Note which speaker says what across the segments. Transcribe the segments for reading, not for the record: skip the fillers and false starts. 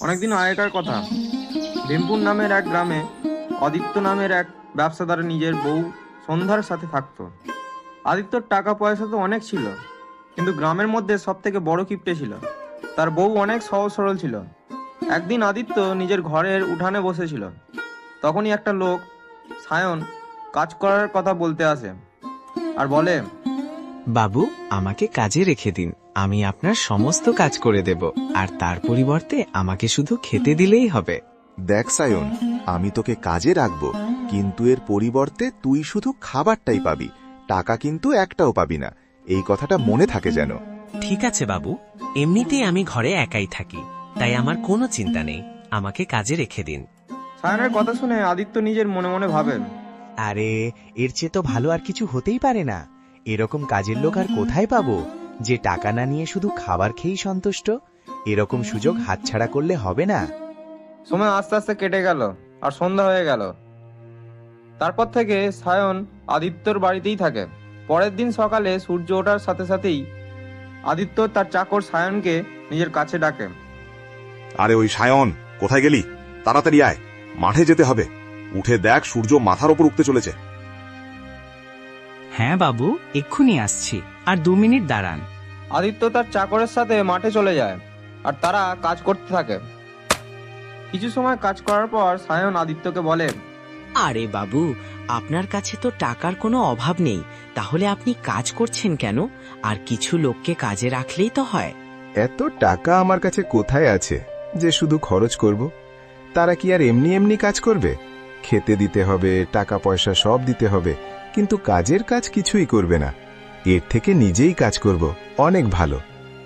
Speaker 1: অনেকদিন আগেকার কথা। ভীমপুর নামের এক গ্রামে আদিত্য নামের এক ব্যবসাদার নিজের বউ সন্ধ্যার সাথে থাকতো। আদিত্যর টাকা পয়সা তো অনেক ছিল, কিন্তু গ্রামের মধ্যে সব থেকে বড় কিপ্টে ছিল তার বউ। অনেক সহজ সরল ছিল। একদিন আদিত্য নিজের ঘরের উঠানে বসেছিল। তখনই একটা লোক, সায়ন, কাজ করার কথা বলতে আসে আর বলে,
Speaker 2: বাবু, আমাকে কাজে রেখে দিন, আমি আপনার সমস্ত কাজ করে দেব, আর তার পরিবর্তে আমাকে শুধু খেতে দিলেই হবে।
Speaker 3: দেখ সায়ন, আমি তোকে কাজে রাখবো, কিন্তু এর পরিবর্তে তুই শুধু খাবারটাই পাবি, টাকা কিন্তু একটাও পাবি না। এই কথাটা মনে থাকে যেন।
Speaker 2: ঠিক আছে বাবু, এমনিতেই আমি ঘরে একাই থাকি, তাই আমার কোনো চিন্তা নেই, আমাকে কাজে রেখে দিন।
Speaker 1: সায়নের কথা শুনে আদিত্য নিজের মনে মনে ভাবেন,
Speaker 4: আরে, এর চেয়ে তো ভালো আর কিছু হতেই পারে না। এরকম কাজের লোক আর কোথায় পাবো, যে টাকা না নিয়ে শুধু খাবার খেয়েই সন্তুষ্ট? এরকম সুযোগ হাতছাড়া করলে হবে না।
Speaker 1: সময় আস্তে আস্তে কেটে গেল আর সন্ধ্যা হয়ে গেল। তারপর থেকে সায়ন আদিত্যর বাড়িতেই থাকে। পরের দিন সকালে সূর্য ওঠার সাথে সাথেই আদিত্য তার চাকর সায়নকে নিজের কাছে ডাকে।
Speaker 5: আরে ওই সায়ন, কোথায় গেলি? তাড়াতাড়ি আয়, মাঠে যেতে হবে। উঠে দেখ, সূর্য মাথার ওপর উঠতে চলেছে।
Speaker 2: হ্যাঁ বাবু, এক্ষুনি আসছি, আর 2 মিনিট দাঁড়ান।
Speaker 1: আদিত্য তার চাকরের সাথে মাঠে চলে যায় আর তারা কাজ করতে থাকে। কিছু সময় কাজ করার পর সায়ন আদিত্যকে বলে,
Speaker 6: আরে বাবু, আপনার কাছে তো টাকার কোনো অভাব নেই, তাহলে আপনি কাজ করছেন কেন? আর কিছু লোককে কাজে রাখলেই তো হয়।
Speaker 3: এত টাকা আমার কাছে কোথায় আছে যে শুধু খরচ করব? তারা কি আর এমনি এমনি কাজ করবে? খেতে দিতে হবে, টাকা পয়সা সব দিতে হবে, কিন্তু কাজের কাজ কিছুই করবে না। এর থেকে নিজেই কাজ করব, অনেক ভালো।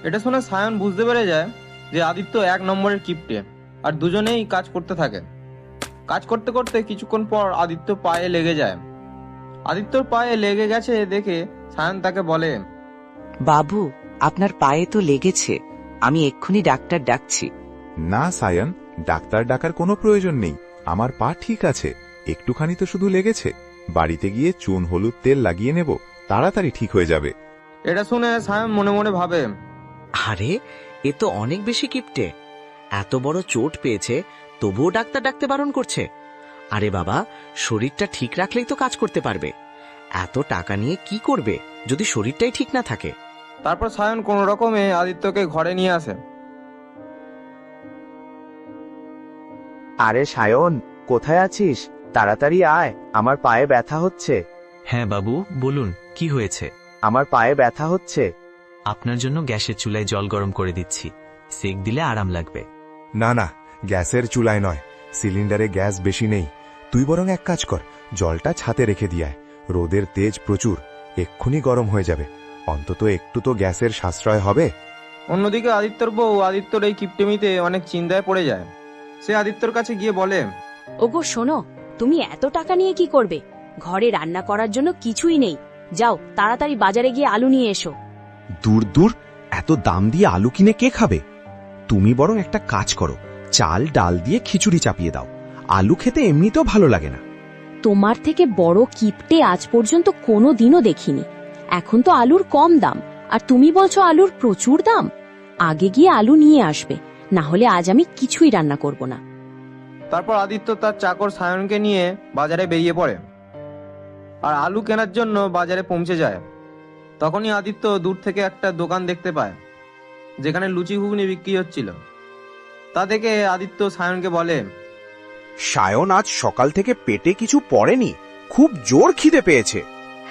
Speaker 1: এটা শুনে সায়ন বুঝতে পেরে যায় যে আদিত্য 1 নম্বরের কিপ্টে, আর দুজনেই কাজ করতে থাকে। কাজ করতে করতে কিছুক্ষণ পর আদিত্য পায়ে লেগে যায়। আদিত্যর পায়ে লেগে গেছে দেখে সায়ন তাকে বলে,
Speaker 6: বাবু, আপনার পায়ে তো লেগেছে, আমি এক্ষুনি ডাক্তার ডাকছি।
Speaker 3: না সায়ন, ডাক্তার ডাকার কোনো প্রয়োজন নেই, আমার পা ঠিক আছে, একটুখানি তো শুধু লেগেছে। বাড়িতে গিয়ে চুন হলুদ তেল লাগিয়ে নেব, তাড়াতাড়ি ঠিক হয়ে যাবে।
Speaker 1: এটা শুনে সায়ন মনে মনে ভাবে,
Speaker 6: আরে, এ তো অনেক বেশি কিপটে। এত বড় চোট পেয়েছে, তবুও ডাক্তার ডাকতে বারণ করছে। আরে বাবা, শরীরটা ঠিক রাখলেই তো কাজ করতে পারবে। এত টাকা নিয়ে কি করবে যদি শরীরটাই ঠিক না থাকে?
Speaker 1: তারপর সায়ন কোনো রকমে আদিত্যকে ঘরে নিয়ে আসে।
Speaker 4: আরে সায়ন, কোথায় আছিস? তাড়াতাড়ি আয়, আমার পায়ে ব্যথা হচ্ছে।
Speaker 2: হ্যাঁ বাবু, বলুন, কি হয়েছে?
Speaker 4: আমার পায়ে ব্যথা হচ্ছে।
Speaker 2: আপনার জন্য গ্যাসের চুলায় জল গরম করে দিচ্ছি, সেক দিলে আরাম লাগবে।
Speaker 3: না না, গ্যাসের চুলায় নয়, সিলিন্ডারে গ্যাস বেশি নেই। তুই বরং এক কাজ কর, জলটা ছাতে রেখে দিয়ায়, রোদের তেজ প্রচুর, এক্ষুনি গরম হয়ে যাবে, অন্তত একটু তো গ্যাসের সাশ্রয় হবে।
Speaker 1: অন্যদিকে আদিত্যর বউ আদিত্যর এই কিপ্টেমিতে অনেক চিন্তায় পড়ে যায়। সে আদিত্যর কাছে গিয়ে বলে,
Speaker 7: ওগো শোনো, তুমি এত টাকা নিয়ে কি করবে? ঘরে রান্না করার জন্য কিছুই নেই। যাও তাড়াতাড়ি বাজারে গিয়ে আলু নিয়ে এসো।
Speaker 4: দূর দূর, এত দাম দিয়ে আলু কিনে কে খাবে? তুমি বরং একটা কাজ করো, চাল ডাল দিয়ে খিচুড়ি চাপিয়ে দাও, আলু খেতে এমনিতেও ভালো লাগে না।
Speaker 7: তোমার থেকে বড় কিপটে আজ পর্যন্ত কোনো দিনও দেখিনি। এখন তো আলুর কম দাম, আর তুমি বলছো আলুর প্রচুর দাম। আগে গিয়ে আলু নিয়ে আসবে, না হলে আজ আমি কিছুই রান্না করব না।
Speaker 1: তারপর আদিত্য তার চাকর সায়নকে নিয়ে বাজারে বেরিয়ে পড়ে আর আলু কেনার জন্য বাজারে পৌঁছে যায়। তখনই আদিত্য দূর থেকে একটা দোকান দেখতে পায় যেখানে লুচি ঘুগনি বিক্রি হচ্ছিল। তা দেখে আদিত্য সায়নকে বলে,
Speaker 4: সায়ন, আজ সকাল থেকে পেটে কিছু পড়েনি, খুব জোর খিদে পেয়েছে।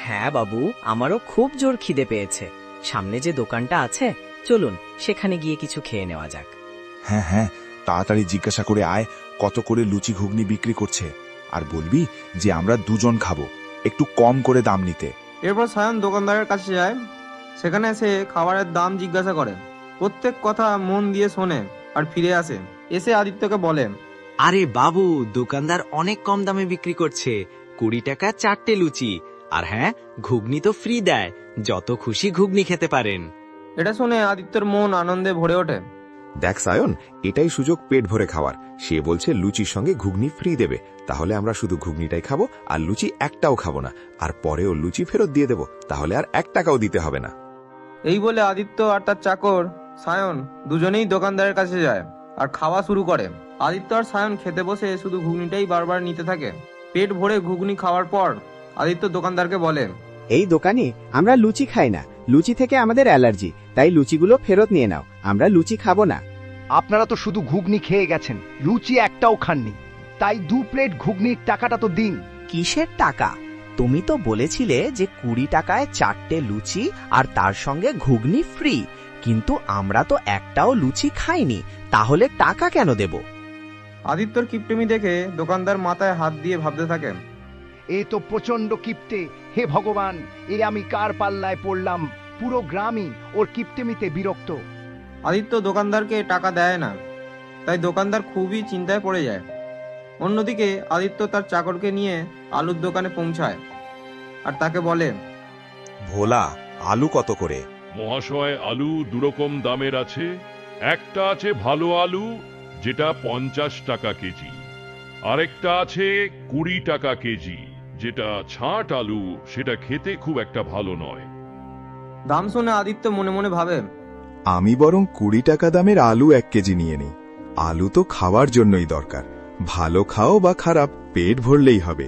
Speaker 6: হ্যাঁ বাবু, আমারও খুব জোর খিদে পেয়েছে। সামনে যে দোকানটা আছে, চলুন সেখানে গিয়ে কিছু খেয়ে নেওয়া যাক।
Speaker 5: হ্যাঁ হ্যাঁ, তাড়াতাড়ি জিজ্ঞাসা করে আয় কত করে লুচি ঘুগনি বিক্রি করছে, আর বলবি যে আমরা দুজন খাবো, একটু কম করে দাম নিতে।
Speaker 1: এরপর সায়ন দোকানদারের কাছে যায়। সেখানে সে খাবারের দাম জিজ্ঞাসা করে, প্রত্যেক কথা মন দিয়ে শোনে আর ফিরে আসে। এসে আদিত্যকে বলে,
Speaker 6: আরে বাবু, দোকানদার অনেক কম দামে বিক্রি করছে, 20 টাকা 4টে লুচি, আর হ্যাঁ, ঘুগনি তো ফ্রি দেয়, যত খুশি ঘুগনি খেতে পারেন।
Speaker 1: এটা শুনে আদিত্যর মন আনন্দে ভরে ওঠে।
Speaker 3: দেখ সায়ন, এটাই সুযোগ পেট ভরে খাওয়ার। সে বলছে লুচির সঙ্গে ঘুগনি ফ্রি দেবে, তাহলে আমরা শুধু ঘুগনিটাই খাবো আর লুচি একটাও খাবো না, আর পরেও লুচি ফেরত দিয়ে দেবো, তাহলে আর 1 টাকাও দিতে হবে না।
Speaker 1: এই বলে আদিত্য আর তার চাকর সায়ন দুজনেই দোকানদারের কাছে যায় আর খাওয়া শুরু করে। আদিত্য আর সায়ন খেতে বসে শুধু ঘুগনিটাই বারবার নিতে থাকে। পেট ভরে ঘুগনি খাওয়ার পর আদিত্য দোকানদারকে বলে,
Speaker 8: এই দোকানে আমরা লুচি খাই না, লুচি থেকে আমাদের অ্যালার্জি, তাই লুচিগুলো ফেরত নিয়ে নাও, আমরা লুচি খাবো না।
Speaker 9: আপনারা তো শুধু ঘুগনি খেয়ে গেছেন, লুচি একটাও খাননি, তাই 2 প্লেট ঘুগনির টাকাটা তো দিন।
Speaker 4: কিসের টাকা? তুমি তো বলেছিলে যে 20 টাকায় 4টে লুচি আর তার সঙ্গে ঘুগনি ফ্রি, কিন্তু আমরা তো একটাও লুচি খাইনি, তাহলে টাকা কেন দেব?
Speaker 1: আদিত্যর কিপটেমি দেখে দোকানদার মাথায় হাত দিয়ে ভাবতে থাকে,
Speaker 9: এ তো প্রচন্ড কিপটে, হে ভগবান, এ আমি কার পাল্লায় পড়লাম? পুরো গ্রামই ওর কিপটেমিতে বিরক্ত।
Speaker 1: আদিত্য দোকানদারকে টাকা দেয় না, তাই দোকানদার খুবই চিন্তায় পড়ে যায়। অন্যদিকে আদিত্য তার চাকরকে নিয়ে আলুর দোকানে পৌঁছায় আর তাকে বলে,
Speaker 5: ভোলা, আলু কত করে?
Speaker 10: মহাশয়, আলু দুরকম দামের আছে। একটা আছে ভালো আলু, যেটা 50 টাকা কেজি। আরেকটা আছে 20 টাকা কেজি, যেটা ছাঁট আলু, সেটা খেতে খুব একটা ভালো নয়।
Speaker 1: দাম শুনে আদিত্য মনে মনে ভাবে,
Speaker 3: আমি বরং 20 টাকা দামের আলু 1 কেজি নিয়ে নিই। আলু তো খাওয়ার জন্যই দরকার, ভালো খাও বা খারাপ, পেট ভরলেই হবে।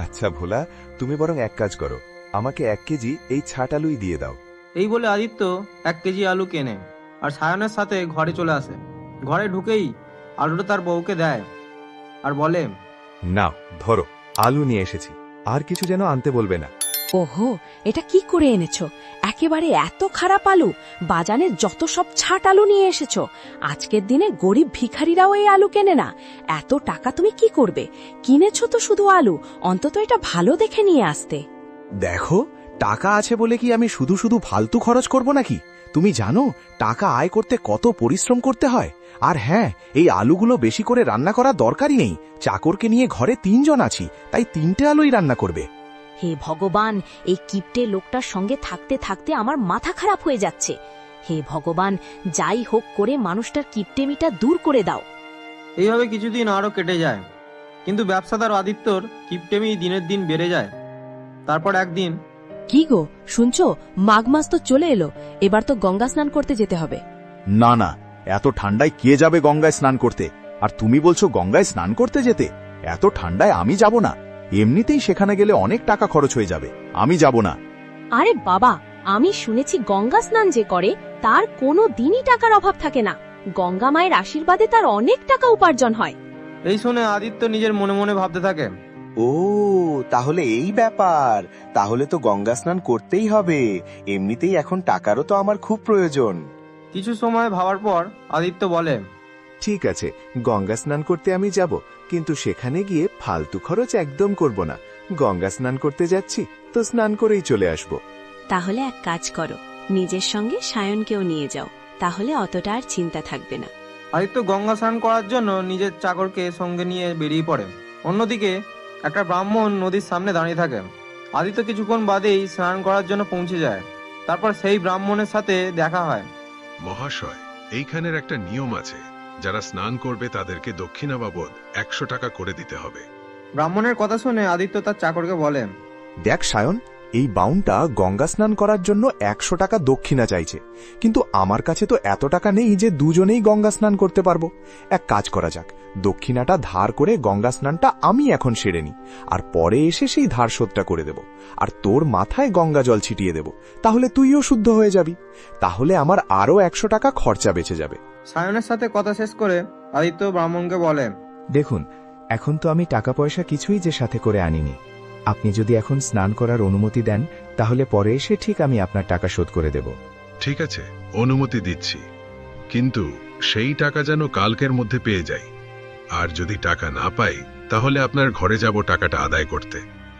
Speaker 3: আচ্ছা ভোলা, তুমি বরং এক কাজ করো, আমাকে 1 কেজি এই ছাট আলুই দিয়ে দাও।
Speaker 1: এই বলে আদিত্য 1 কেজি আলু কেনে আর সায়নের সাথে ঘরে চলে আসে। ঘরে ঢুকেই আলুটা তার বউকে দেয় আর বলে,
Speaker 3: নাও ধরো, আলু নিয়ে এসেছি, আর কিছু যেন আনতে বলবে না।
Speaker 7: ওহো, এটা কি করে এনেছো? একেবারে এত খারাপ আলু? বাজানের যত সব ছাট আলু নিয়ে এসেছো। আজকের দিনে গরিব ভিখারিরাও এই আলু কেনে না। এত টাকা তুমি কি করবে? কিনেছো তো শুধু আলু, অন্তত এটা ভালো দেখে নিয়ে আসতে।
Speaker 4: দেখো, টাকা আছে বলে কি আমি শুধু শুধু ফালতু খরচ করব নাকি? তুমি জানো টাকা আয় করতে কত পরিশ্রম করতে হয়? আর হ্যাঁ, এই আলুগুলো বেশি করে রান্না করার দরকারই নেই। চাকরকে নিয়ে ঘরে 3 জন আছি, তাই 3টে আলুই রান্না করবে।
Speaker 7: হে ভগবান, এই কিপ্টে লোকটার সঙ্গে থাকতে থাকতে আমার মাথা খারাপ হয়ে যাচ্ছে। হে ভগবান, যাই হোক করে মানুষটার কিপ্টেমিটা দূর করে দাও।
Speaker 1: এইভাবে কিছুদিন আরো কেটে যায়, কিন্তু ব্যবসাদার আদিত্যর কিপটেমি দিনের দিন বেড়ে যায়। তারপর একদিন,
Speaker 7: কি গো, শুনছো? মাঘ মাস তো চলে এলো, এবার তো গঙ্গা স্নান করতে যেতে হবে।
Speaker 5: না না, এত ঠান্ডায় কে যাবে গঙ্গায় স্নান করতে? আর তুমি বলছো গঙ্গায় স্নান করতে যেতে? এত ঠান্ডায় আমি যাব না। এমনিতেই সেখানে গেলে অনেক টাকা খরচ হয়ে যাবে, আমি যাব না।
Speaker 7: আরে বাবা, আমি শুনেছি গঙ্গা স্নান যে করে তার কোনো দিনই টাকার অভাব থাকে না। গঙ্গা মায়ের আশীর্বাদে তার অনেক টাকা উপার্জন হয়।
Speaker 1: এই শুনে আদিত্য নিজের মনে মনে ভাবতে থাকে,
Speaker 4: ও, তাহলে এই ব্যাপার। তাহলে তো গঙ্গা স্নান করতেই হবে, এমনিতেই এখন টাকারও তো আমার খুব প্রয়োজন।
Speaker 1: কিছু সময় ভাবার পর আদিত্য বলে,
Speaker 3: ঠিক আছে, গঙ্গা স্নান করতে আমি যাব, কিন্তু সেখানে গিয়ে ফালতু খরচ একদম করব না। গঙ্গা স্নান করতে যাচ্ছি তো স্নান করেই চলে আসব।
Speaker 7: তাহলে এক কাজ করো, নিজের সঙ্গে সায়নকেও নিয়ে যাও, তাহলে অতটা আর চিন্তা থাকবে না।
Speaker 1: আদিত্য গঙ্গা স্নান করার জন্য নিজের চাকরকে সঙ্গে নিয়ে বেরিয়ে পড়ে। অন্যদিকে একটা ব্রাহ্মণ নদীর সামনে দাঁড়িয়ে থাকে। আদিত্য কিছুক্ষণ বাদেই স্নান করার জন্য পৌঁছে যায়। তারপর সেই ব্রাহ্মণের সাথে দেখা হয়।
Speaker 11: মহাশয়, এইখানের একটা নিয়ম আছে, যারা স্নান করবে তাদেরকে দক্ষিণা বাবদ 100 টাকা করে দিতে হবে।
Speaker 1: ব্রাহ্মণের কথা শুনে আদিত্য তার চাকরকে বলে,
Speaker 3: দেখ সায়ন, এই বাউনটা গঙ্গা স্নান করার জন্য 100 টাকা দক্ষিণা চাইছে, কিন্তু আমার কাছে তো এত টাকা নেই যে দুজনেই গঙ্গা স্নান করতে পারবো। এক কাজ করা যাক, দক্ষিণাটা ধার করে গঙ্গা স্নানটা আমি এখন সেরে নিই, আর পরে এসে সেই ধার শোধটা করে দেব, আর তোর মাথায় গঙ্গা জল ছিটিয়ে দেব, তাহলে তুইও শুদ্ধ হয়ে যাবি। তাহলে আমার আরো 100 টাকা খরচা বেঁচে যাবে।
Speaker 1: সায়নের সাথে কথা শেষ করে আদিত্য ব্রাহ্মণকে বলে,
Speaker 3: দেখুন, এখন তো আমি টাকা পয়সা কিছুই যে সাথে করে আনিনি। আপনি যদি এখন স্নান করার অনুমতি দেন, তাহলে পরে এসে ঠিক আমি আপনার টাকা শোধ করে দেব।
Speaker 11: ঠিক আছে, অনুমতি দিচ্ছি, কিন্তু সেই টাকা যেন কালকের মধ্যে পেয়ে যাই। আর যদি টাকা না পাই, তাহলে আপনার ঘরে যাব টাকাটা আদায় করতে।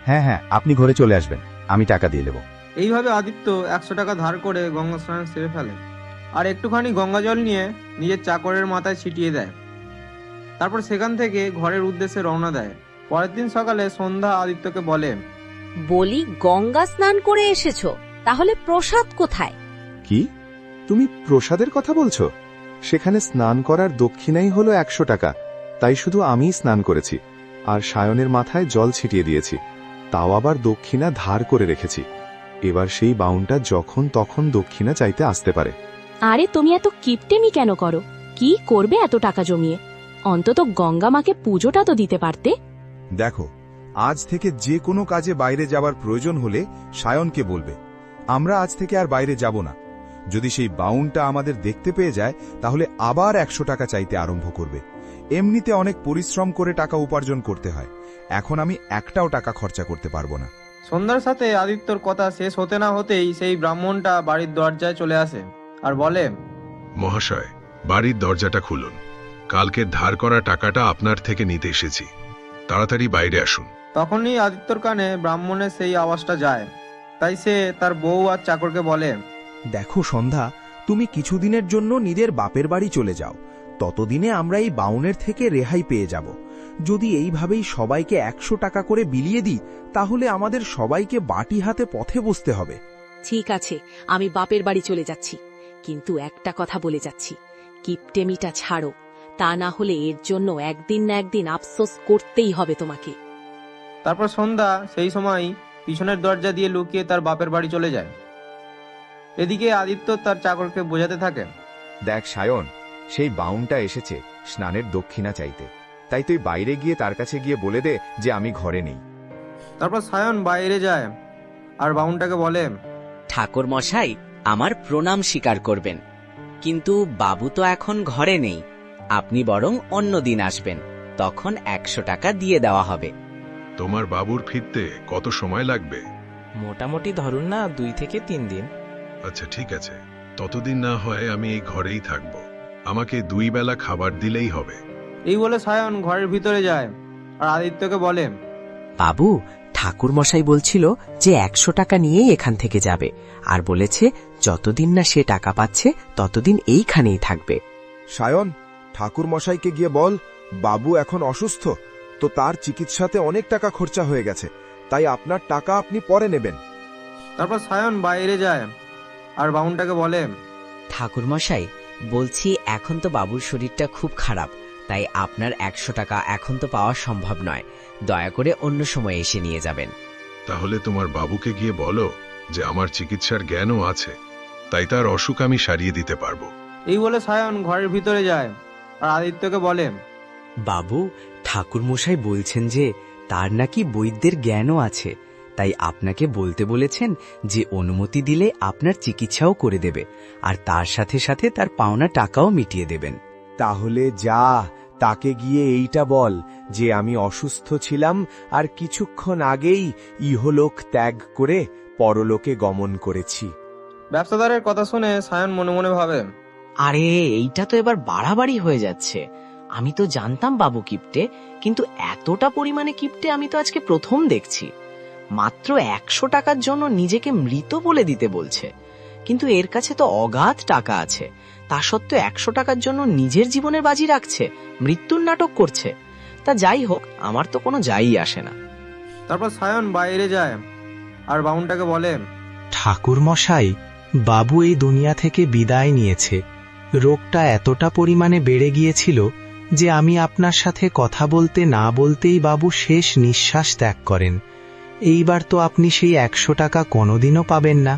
Speaker 3: হ্যাঁ হ্যাঁ, আপনি ঘরে চলে আসবেন, আমি টাকা দিয়ে দেব।
Speaker 1: এইভাবে আদিত্য 100 টাকা ধার করে গঙ্গা স্নান সেরে ফেলে আর একটুখানি গঙ্গা জল নিয়ে নিজের চাকরের মাথায় ছিটিয়ে দেয়। তারপর সেখান থেকে ঘরের উদ্দেশ্যে রওনা দেয়। পরের দিন সকালে সন্ধ্যা আদিত্যকে বলে,
Speaker 7: বলি, গঙ্গা স্নান করে এসেছো, তাহলে প্রসাদ কোথায়?
Speaker 3: কি, তুমি প্রসাদের কথা বলছো? সেখানে স্নান করার দক্ষিণাই হলো 100 টাকা, তাই শুধু আমিই স্নান করেছি, আর সায়নের মাথায় জল ছিটিয়ে দিয়েছি, তাও আবার দক্ষিণা ধার করে রেখেছি। এবার সেই বাউনটা যখন তখন দক্ষিণা চাইতে আসতে পারে।
Speaker 7: আরে তুমি এত কিপটেমি কেন করো? কি করবে এত টাকা জমিয়ে? অন্তত গঙ্গা মাকে পুজোটা তো দিতে পারতে।
Speaker 3: দেখো, আজ থেকে যে কোনো কাজে বাইরে যাবার প্রয়োজন হলে সায়নকে বলবে। আমরা আজ থেকে আর বাইরে যাব না। যদি সেই বাউনটা আমাদের দেখতে পেয়ে যায় তাহলে আবার 100 টাকা চাইতে আরম্ভ করবে। এমনিতে অনেক পরিশ্রম করে টাকা উপার্জন করতে হয়, এখন আমি একটাও টাকা খরচা করতে পারবো না।
Speaker 1: সন্ধ্যার সাথে আদিত্যর কথা শেষ হতে না হতেই সেই ব্রাহ্মণটা বাড়ির দরজায় চলে আসে আর বলে,
Speaker 11: মহাশয়, বাড়ির দরজাটা খুলুন। কালকের ধার করা টাকাটা আপনার থেকে নিতে এসেছি, তাড়াতাড়ি বাইরে আসুন।
Speaker 1: তখনই আদিত্যর কানে ব্রাহ্মণের সেই আওয়াজটা যায়। তাই সে তার বউ আর চাকরকে বলে,
Speaker 4: দেখো সন্ধ্যা, তুমি কিছুদিনের জন্য নিজের বাপের বাড়ি চলে যাও। ততদিনে আমরা এই বাউনের থেকে রেহাই পেয়ে যাব। যদি এইভাবেই সবাইকে 100 টাকা করে বিলিয়ে দিই তাহলে আমাদের সবাইকে বাটি হাতে পথে বসতে হবে।
Speaker 7: ঠিক আছে, আমি বাপের বাড়ি চলে যাচ্ছি, কিন্তু একটা কথা বলে যাচ্ছি, কিপটেমিটা ছাড়ো, তা না হলে এর জন্য একদিন না একদিন আফসোস করতেই হবে তোমাকে।
Speaker 1: তারপর সন্ধ্যা সেই সময় পিছনের দরজা দিয়ে লুকিয়ে তার বাপের বাড়ি চলে যায়। এদিকে আদিত্য তার চাকরকে বোঝাতে থাকে,
Speaker 3: দেখ সায়ন, সেই বাউনটা এসেছে স্নানের দক্ষিণা চাইতে, তাই তুই বাইরে গিয়ে তার কাছে গিয়ে বলে দে যে আমি ঘরে নেই।
Speaker 1: তারপর সায়ন বাইরে যায় আর বাউনটাকে বলে,
Speaker 6: ঠাকুর মশাই, আমার প্রণাম স্বীকার করবেন, কিন্তু বাবু তো এখন ঘরে নেই। আপনি বরং অন্য দিন আসবেন, তখন 100 টাকা দিয়ে দেওয়া হবে।
Speaker 11: তোমার বাবুর ফিরতে কত সময় লাগবে?
Speaker 2: মোটামুটি ধরুন না 2 থেকে 3 দিন।
Speaker 11: আচ্ছা ঠিক আছে, ততদিন না হয় আমি এই ঘরেই থাকব। আমাকে 2 বেলা খাবার দিলেই হবে।
Speaker 1: এই বলে সায়ন ঘরের ভিতরে যায় আর আদিত্যকে বলে,
Speaker 6: বাবু, ঠাকুর মশাই বলছিল যে 100 টাকা নিয়েই এখান থেকে যাবে, আর বলেছে যতদিন না সে টাকা পাচ্ছে ততদিন এইখানেই থাকবে।
Speaker 3: সায়ন, ঠাকুর মশাইকে গিয়ে বল বাবু এখন অসুস্থ, তো তার চিকিৎসাতে অনেক টাকা খরচা হয়ে গেছে, তাই আপনার টাকা আপনি পরে নেবেন।
Speaker 1: তারপর সায়ন বাইরে যায় আর বাউনটাকে বলে,
Speaker 6: ঠাকুর মশাই, বলছি এখন তো বাবুর শরীরটা খুব খারাপ, তাই আপনার 100 টাকা এখন তো পাওয়া সম্ভব নয়। দয়া করে অন্য সময় এসে নিয়ে যাবেন।
Speaker 11: তাহলে তোমার বাবুকে গিয়ে বলো যে আমার চিকিৎসার জ্ঞানও আছে, তাই তার অসুখ আমি সারিয়ে দিতে পারবো।
Speaker 1: এই বলে সায়ন ঘরের ভিতরে যায় আর আদিত্যকে বলে,
Speaker 6: বাবু, ঠাকুর মশাই বলছেন যে তার নাকি বৈদ্যের জ্ঞানও আছে, তাই আপনাকে বলতে বলেছেন যে অনুমতি দিলে আপনার চিকিৎসাও করে দেবে, আর তার সাথে সাথে তার পাওনা টাকাও মিটিয়ে দেবেন।
Speaker 3: তাহলে যা, তাকে গিয়ে এইটা বল যে আমি অসুস্থ ছিলাম আর কিছুক্ষণ আগেই ইহলোক ত্যাগ করে পরলোকে গমন করেছি।
Speaker 1: ব্যবসাদারের কথা শুনে সায়ন মনে মনে ভাবে,
Speaker 6: আরে এইটা তো এবার বাড়াবাড়ি হয়ে যাচ্ছে। আমি তো জানতাম বাবু কিপটে, কিন্তু এতটা পরিমাণে কিপটে আমি তো আজকে প্রথম দেখছি। মাত্র 100 টাকার জন্য নিজেকে মৃত বলে দিতে বলছে, কিন্তু এর কাছে তো অগাধ টাকা আছে, তা সত্ত্বেও 100 টাকার জন্য নিজের জীবনের বাজি রাখছে, মৃত্যুর নাটক করছে। তা যাই হোক, আমার তো কোনো যাই আসে না।
Speaker 1: তারপর সায়ন বাইরে যায় আর বাউনটাকে বলে,
Speaker 2: ঠাকুর মশাই, বাবু এই দুনিয়া থেকে বিদায় নিয়েছে। রোগটা এতটা পরিমাণে বেড়ে গিয়েছিল যে আমি আপনার সাথে কথা বলতে না বলতেই বাবু শেষ নিঃশ্বাস ত্যাগ করেন। এইবার তো আপনি সেই 100 টাকা কোনোদিনও পাবেন না।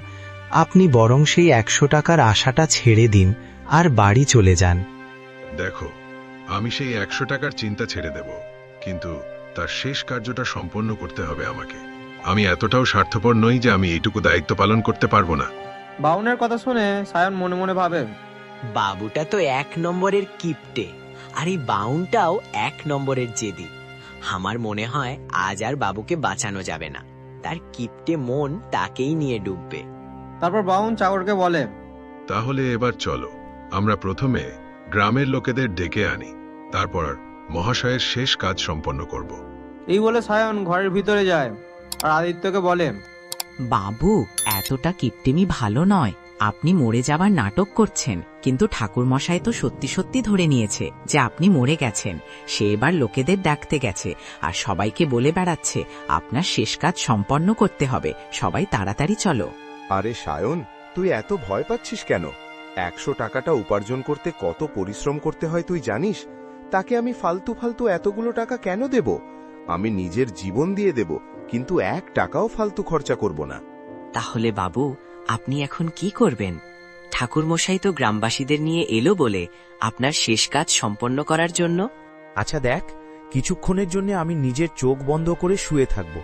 Speaker 2: আপনি বরং সেই 100 টাকার আশাটা ছেড়ে দিন আর বাড়ি চলে যান।
Speaker 11: দেখো, আমি সেই 100 টাকার চিন্তা ছেড়ে দেব, কিন্তু তার শেষ কার্যটা সম্পন্ন করতে হবে আমাকে। আমি এতটাও স্বার্থপর নই যে আমি এইটুকু দায়িত্ব পালন করতে পারবো না।
Speaker 1: বাউনের কথা শুনে সায়ন মনে মনে ভাবে,
Speaker 6: বাবুটা তো 1 নম্বরের কিপটে, আর এই বাউনটাও 1 নম্বরের জেদি। আমার মনে হয় আজ আর বাবুকে বাঁচানো যাবে না, তার কিপটে মন তাকেই নিয়ে ডুববে।
Speaker 1: তারপর বাউন চাকরকে বলে,
Speaker 11: তাহলে এবার চলো, আমরা প্রথমে গ্রামের লোকেদের ডেকে আনি, তারপর মহাশয়ের শেষ কাজ সম্পন্ন করব।
Speaker 1: এই বলে সায়ন ঘরের ভিতরে যায় আর আদিত্যকে বলে,
Speaker 12: বাবু, এতটা কিপটেমি ভালো নয়। আপনি মরে যাবার নাটক করছেন, কিন্তু ঠাকুর মশাই তো সত্যি সত্যি ধরে নিয়েছে যে আপনি মরে গেছেন। সে এবার লোকেদের ডাকতে গেছে আর সবাইকে বলে বেড়াচ্ছে আপনার শেষ কাজ সম্পন্ন করতে হবে, সবাই তাড়াতাড়ি চলো।
Speaker 3: আরে সায়ন, তুই এত ভয় পাচ্ছিস কেন? 100 টাকাটা উপার্জন করতে কত পরিশ্রম করতে হয় তুই জানিস? তাকে আমি ফালতু ফালতু এতগুলো টাকা কেন দেব? আমি নিজের জীবন দিয়ে দেব, কিন্তু 1 টাকাও ফালতু খরচা করব না।
Speaker 12: তাহলে বাবু, আপনি এখন কি করবেন?
Speaker 6: ঠাকুরমশাই তো গ্রামবাসীদের নিয়ে এলো বলে আপনার শেষ কাজ সম্পন্ন করার জন্য।
Speaker 4: আচ্ছা দেখ, কিছুক্ষণের জন্য আমি নিজের চোখ বন্ধ করে শুয়ে থাকব,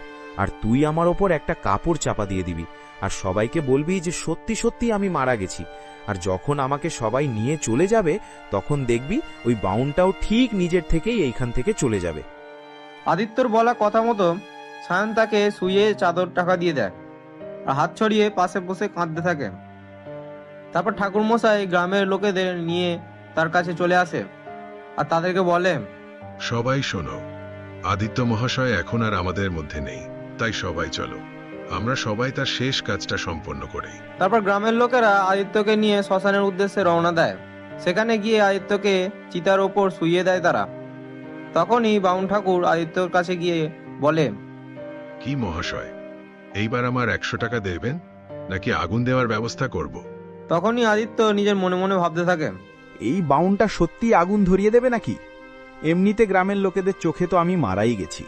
Speaker 4: আর তুই আমার ওপর একটা কাপড় চাপা দিয়ে দিবি, আর সবাইকে বলবি যে সত্যি সত্যি আমি মারা গেছি। আর যখন আমাকে সবাই নিয়ে চলে যাবে তখন দেখবি ওই বাউনটাও ঠিক নিজের থেকেই এইখান থেকে চলে যাবে।
Speaker 1: আদিত্যর বলা কথা মতো সায়ন তাকে শুয়ে চাদর টাকা দিয়ে দেয় আর হাত ছড়িয়ে পাশে বসে কাঁদতে থাকে। তারপর ঠাকুরমশাই গ্রামের লোকেদের নিয়ে তার কাছে চলে আসে আর তাদেরকে বলে,
Speaker 11: সবাই শোনো, আদিত্য মহাশয় এখন আর আমাদের মধ্যে নেই, তাই সবাই চলো, আমরা সবাই তার শেষ কাজটা সম্পন্ন করি।
Speaker 1: তারপর গ্রামের লোকেরা আদিত্যকে নিয়ে শ্মশানের উদ্দেশ্যে রওনা দেয়। সেখানে গিয়ে আদিত্যকে চিতার ওপর শুইয়ে দেয় তারা। তখনই বাউন ঠাকুর আদিত্যর কাছে গিয়ে বলে,
Speaker 11: কি মহাশয়, এইবার আমার 100 টাকা দেবেন নাকি আগুন দেওয়ার ব্যবস্থা করব?
Speaker 1: তখনই আদিত্য নিজের মনে মনে ভাবতে থাকে,
Speaker 4: এই বাউনটা সত্যি আগুন ধরিয়ে দেবে নাকি? এমনিতে গ্রামের লোকেদের চোখে তো আমি মারাই গেছি,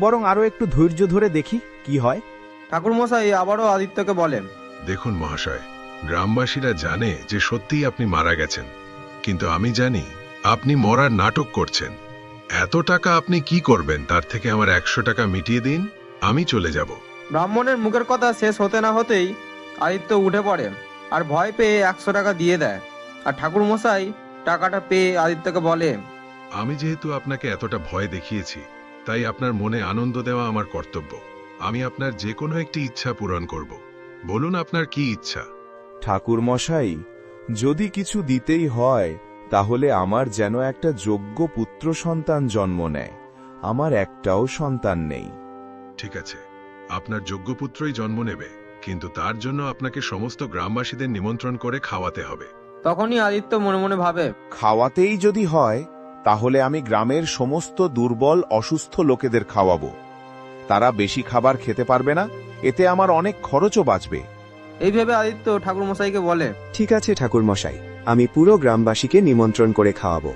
Speaker 4: বরং আরো একটু ধৈর্য ধরে দেখি কি হয়।
Speaker 1: ঠাকুরমশাই আবারও আদিত্যকে বলেন,
Speaker 11: দেখুন মহাশয়, গ্রামবাসীরা জানে যে সত্যিই আপনি মারা গেছেন, কিন্তু আমি জানি আপনি মরার নাটক করছেন। এত টাকা আপনি কি করবেন? তার থেকে আমার 100 টাকা মিটিয়ে দিন, আমি চলে যাব।
Speaker 1: ব্রাহ্মণের মুখের কথা শেষ হতে না হতেই আদিত্য উঠে পড়ে আর ভয় পেয়ে 100 টাকা দিয়ে দেয়। আর ঠাকুরমশাই টাকাটা পেয়ে আদিত্যকে বলে,
Speaker 11: আমি যেহেতু আপনাকে এতটা ভয় দেখিয়েছি, তাই আপনার মনে আনন্দ দেওয়া আমার কর্তব্য। আমি আপনার যে কোনো একটি ইচ্ছা পূরণ করব। বলুন আপনার কি ইচ্ছা?
Speaker 3: ঠাকুর মশাই, যদি কিছু দিতেই হয় তাহলে আমার যেন একটা যোগ্য পুত্র সন্তান জন্ম নেয়। আমার একটাও সন্তান নেই।
Speaker 11: ঠিক আছে, আপনার যোগ্য পুত্রই জন্ম নেবে, কিন্তু তার জন্য আপনাকে সমস্ত গ্রামবাসীদের নিমন্ত্রণ করে খাওয়াতে হবে।
Speaker 1: তখনই আদিত্য মনে মনে ভাবে,
Speaker 3: খাওয়াতেই যদি হয় তাহলে আমি গ্রামের সমস্ত দুর্বল অসুস্থ লোকেদের খাওয়াবো। তারা বেশি খাবার খেতে পারবে না, এতে আমার অনেক খরচও বাঁচবে।
Speaker 1: এই ভেবে আদিত্য ঠাকুরমশাইকে বলে,
Speaker 8: ঠিক আছে ঠাকুরমশাই, আমি পুরো গ্রামবাসীকে নিমন্ত্রণ করে খাওয়াবো।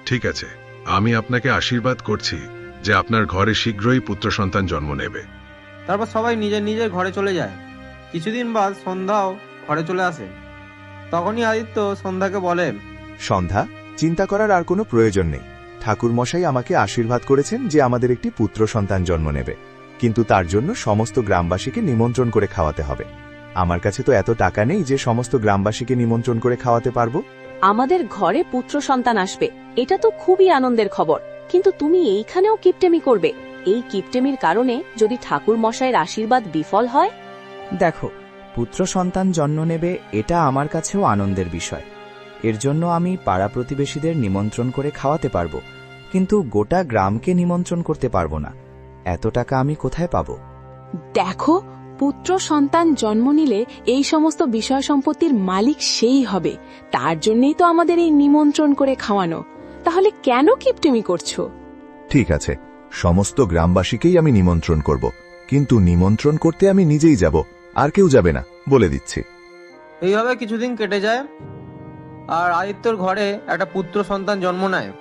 Speaker 11: ঠিক আছে, আমি আপনাকে আশীর্বাদ করছি যে আপনার ঘরে শীঘ্রই পুত্র সন্তান জন্ম নেবে।
Speaker 1: তারপর সবাই নিজের নিজের ঘরে চলে যায়। কিছুদিন বাদ সন্ধ্যাও ঘরে চলে আসে। তখনই আদিত্য সন্ধ্যাকে বলে,
Speaker 3: সন্ধ্যা, চিন্তা করার আর কোনো প্রয়োজন নেই। ঠাকুর মশাই আমাকে আশীর্বাদ করেছেন যে আমাদের একটি পুত্র সন্তান জন্ম নেবে, কিন্তু তার জন্য সমস্ত গ্রামবাসীকে নিমন্ত্রণ করে খাওয়াতে হবে। আমার কাছে তো এত টাকা নেই যে সমস্ত গ্রামবাসীকে নিমন্ত্রণ করে খাওয়াতে পারবো।
Speaker 7: আমাদের ঘরে পুত্র সন্তান আসবে, এটা তো খুবই আনন্দের খবর, কিন্তু তুমি এইখানেও কিপটেমি করবে। এই কিপটেমির কারণে যদি ঠাকুর মশাইয়ের আশীর্বাদ বিফল হয়?
Speaker 12: দেখো, পুত্র সন্তান জন্ম নেবে এটা আমার কাছেও আনন্দের বিষয়। এর জন্য আমি পাড়া প্রতিবেশীদের নিমন্ত্রণ করে খাওয়াতে পারবো, কিন্তু গোটা গ্রামকে নিমন্ত্রণ করতে পারবো না। এত টাকা আমি কোথায় পাবো?
Speaker 13: দেখো, পুত্র সন্তান জন্ম নিলে এই সমস্ত বিষয় সম্পত্তির মালিক সেই হবে। তার জন্যই তো আমাদের এই নিমন্ত্রণ করে খাওয়ানো। তাহলে কেন কিপটেমি করছো?
Speaker 3: ঠিক আছে, সমস্ত গ্রামবাসীকেই আমি নিমন্ত্রণ করব, কিন্তু নিমন্ত্রণ করতে আমি নিজেই যাব, আর কেউ যাবে না, বলে দিচ্ছি।
Speaker 1: এইভাবে কিছুদিন কেটে যায় আর আদিত্যর ঘরে একটা পুত্র সন্তান জন্ম নেয়।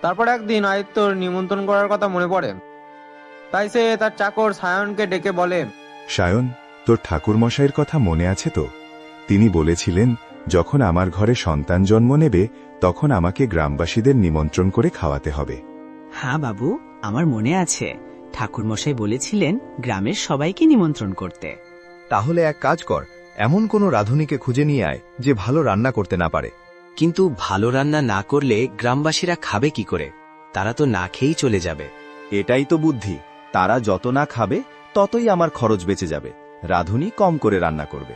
Speaker 1: তারপর একদিন আদিত্যর নিমন্ত্রণ করার কথা মনে পড়ে, তাই সে তার চাকর সায়নকে ডেকে বলে,
Speaker 3: সায়ন, তোর ঠাকুর মশাইয়ের কথা মনে আছে তো? তিনি বলেছিলেন যখন আমার ঘরে সন্তান জন্ম নেবে তখন আমাকে গ্রামবাসীদের নিমন্ত্রণ করে খাওয়াতে হবে।
Speaker 12: হ্যাঁ বাবু, আমার মনে আছে। ঠাকুরমশাই বলেছিলেন গ্রামের সবাইকে নিমন্ত্রণ করতে।
Speaker 3: তাহলে এক কাজ কর, এমন কোন রাঁধুনিকে খুঁজে নিয়ে আয় যে ভালো রান্না করতে না পারে।
Speaker 6: কিন্তু ভালো রান্না না করলে গ্রামবাসীরা খাবে কি করে? তারা তো না খেয়েই চলে যাবে।
Speaker 3: এটাই তো বুদ্ধি, তারা যত না খাবে ততই আমার খরচ বেঁচে যাবে। রাঁধুনি কম করে রান্না করবে।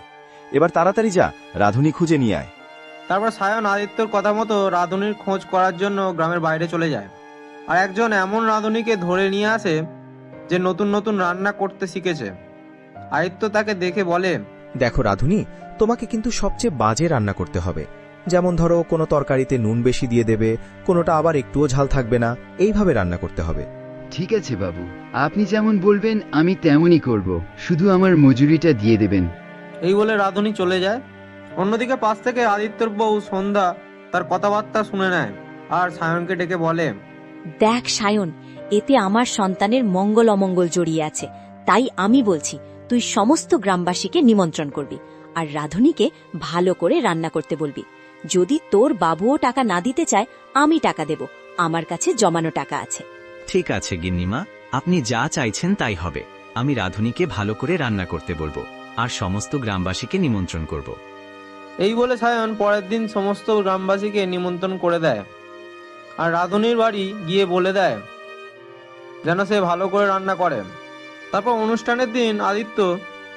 Speaker 3: এবার তাড়াতাড়ি যা, রাঁধুনি খুঁজে নিয়ে আয়।
Speaker 1: তারপর সায়ন আদিত্যর কথা মতো রাঁধুনির খোঁজ করার জন্য গ্রামের বাইরে চলে যায় আর একজন এমন রাঁধুনিকে ধরে নিয়ে আসে যে নতুন নতুন রান্না করতে শিখেছে। আদিত্য তাকে দেখে বলে,
Speaker 4: দেখো রাঁধুনি, তোমাকে কিন্তু সবচেয়ে বাজে রান্না করতে হবে। যেমন ধরো, কোনো তরকারিতে নুন বেশি দিয়ে দেবে, কোনোটা আবার একটুও ঝাল থাকবে না, এইভাবে রান্না করতে হবে।
Speaker 14: ঠিক আছে বাবু, আপনি যেমন বলবেন আমি তেমনই করব, শুধু আমার মজুরিটা দিয়ে দেবেন।
Speaker 1: এই বলে রাঁধুনি চলে যায়। অন্যদিকে পাশ থেকে আদিত্যর বউ সন্ধ্যা তার কথাবার্তা শুনে নেয় আর সায়নকে ডেকে বলে,
Speaker 7: দেখ সায়ন, এতে আমার সন্তানের মঙ্গল অমঙ্গল জড়িয়ে আছে, তাই আমি বলছি তুই সমস্ত গ্রামবাসীকে নিমন্ত্রণ করবি। আর রাধুনীকে ভালো করে রান্না করতে বলবি। যদি তোর বাবুও টাকা না দিতে চায়, আমি টাকা দেব, আমার কাছে জমানো টাকা আছে।
Speaker 15: ঠিক আছে গিন্নিমা, আপনি যা চাইছেন তাই হবে। আমি রাধুনীকে ভালো করে রান্না করতে বলবো আর সমস্ত গ্রামবাসীকে নিমন্ত্রণ করব।
Speaker 1: এই বলে সায়ন পরের দিন সমস্ত গ্রামবাসীকে নিমন্ত্রণ করে দেয় আর রাধুনীর বাড়ি গিয়ে বলে দেয় যেন সে ভালো করে রান্না করে। তারপর অনুষ্ঠানের দিন আদিত্য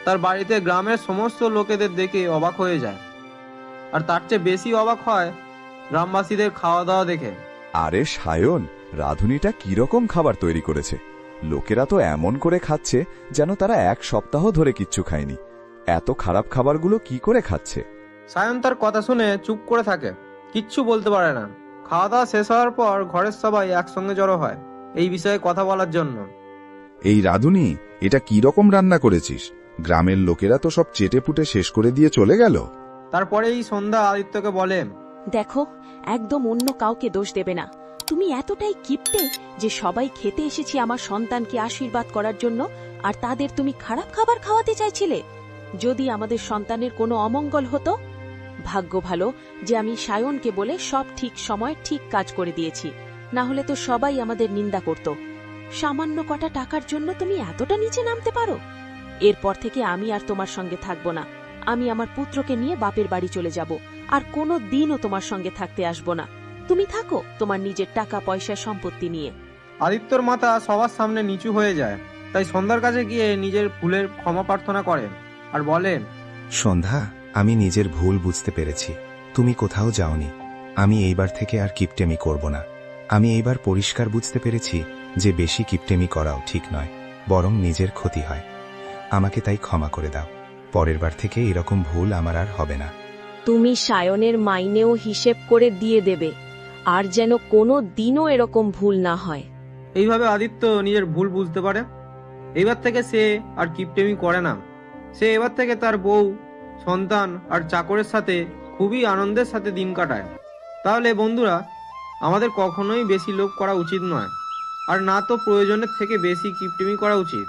Speaker 1: তার বাড়িতে গ্রামের সমস্ত লোকেদের দেখে অবাক হয়ে যায়, আর তার চেয়ে বেশি অবাক হয় গ্রামবাসীদের খাওয়া দাওয়া দেখে।
Speaker 5: আরে সায়ন, রাধুনীটা কিরকম খাবার তৈরি করেছে! লোকেরা তো এমন করে খাচ্ছে যেন তারা 1 সপ্তাহ ধরে কিচ্ছু খায়নি। এত খারাপ খাবারগুলো কি করে খাচ্ছে?
Speaker 1: সায়ন তার কথা শুনে চুপ করে থাকে, কিচ্ছু বলতে পারে না। খাওয়া দাওয়া শেষ হওয়ার পর ঘরের সবাই একসঙ্গে জড়ো হয় এই বিষয়ে কথা বলার জন্য।
Speaker 3: এই রাধুনী, এটা কি রকম রান্না করেছিস? গ্রামের লোকেরা তো সব চেটে পুটে শেষ করে দিয়ে চলে গেল।
Speaker 1: তারপরে এই সন্ধ্যা আদিত্যকে বলে,
Speaker 13: দেখো, একদম অন্য কাউকে দোষ দেবে না। তুমি এতটাই কিপটে যে সবাই খেতে এসেছি আমার সন্তানকে আশীর্বাদ করার জন্য, আর তাদের তুমি খারাপ খাবার খাওয়াতে চাইছিলে। যদি আমাদের সন্তানের কোনো অমঙ্গল হতো, ভাগ্য ভালো যে আমি সায়নকে বলে সব ঠিক সময় ঠিক কাজ করে দিয়েছি, না হলে তো সবাই আমাদের নিন্দা করত। সামান্য কটা টাকার জন্য তুমি এতটা নিচে নামতে পারো? এরপর থেকে আমি আর তোমার সঙ্গে থাকব না। আমি আমার পুত্রকে নিয়ে বাপের বাড়ি চলে যাব, আর কোনো দিনও তোমার সঙ্গে থাকতে আসব না। তুমি থাকো তোমার নিজের টাকা পয়সা সম্পত্তি নিয়ে।
Speaker 1: আদিত্যর মাথা সবার সামনে নিচু হয়ে যায়, তাই সন্ধ্যার কাছে গিয়ে নিজের ভুলের ক্ষমা প্রার্থনা করেন আর বলেন,
Speaker 2: সন্ধ্যা, আমি নিজের ভুল বুঝতে পেরেছি। তুমি কোথাও যাওনি। আমি এইবার থেকে আর কিপটেমি করব না। আমি এইবার পরিষ্কার বুঝতে পেরেছি যে বেশি কিপটেমি করাও ঠিক নয়, বরং নিজের ক্ষতি হয়। আমাকে তাই ক্ষমা করে দাও। পরের বার থেকে এরকম ভুল আমার আর হবে না।
Speaker 7: তুমি সায়নের মাইনেও হিসেব করে দিয়ে দেবে, আর যেন কোনো দিনও এরকম ভুল না হয়।
Speaker 1: এইভাবে আদিত্য নিজের ভুল বুঝতে পারে। এইবার থেকে সে আর কিপটেমি করে না। সে এবার থেকে তার বউ, সন্তান আর চাকরের সাথে খুবই আনন্দের সাথে দিন কাটায়। তাহলে বন্ধুরা, আমাদের কখনোই বেশি লোভ করা উচিত নয়, আর না তো প্রয়োজনের থেকে বেশি কিপটেমি করা উচিত।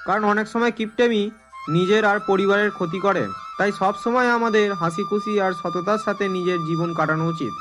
Speaker 1: কারণ অনেক সময় কিপটেমি নিজের আর পরিবারের ক্ষতি করে। তাই সব সময় আমাদের হাসি খুশি আর সততার সাথে নিজের জীবন কাটানো উচিত।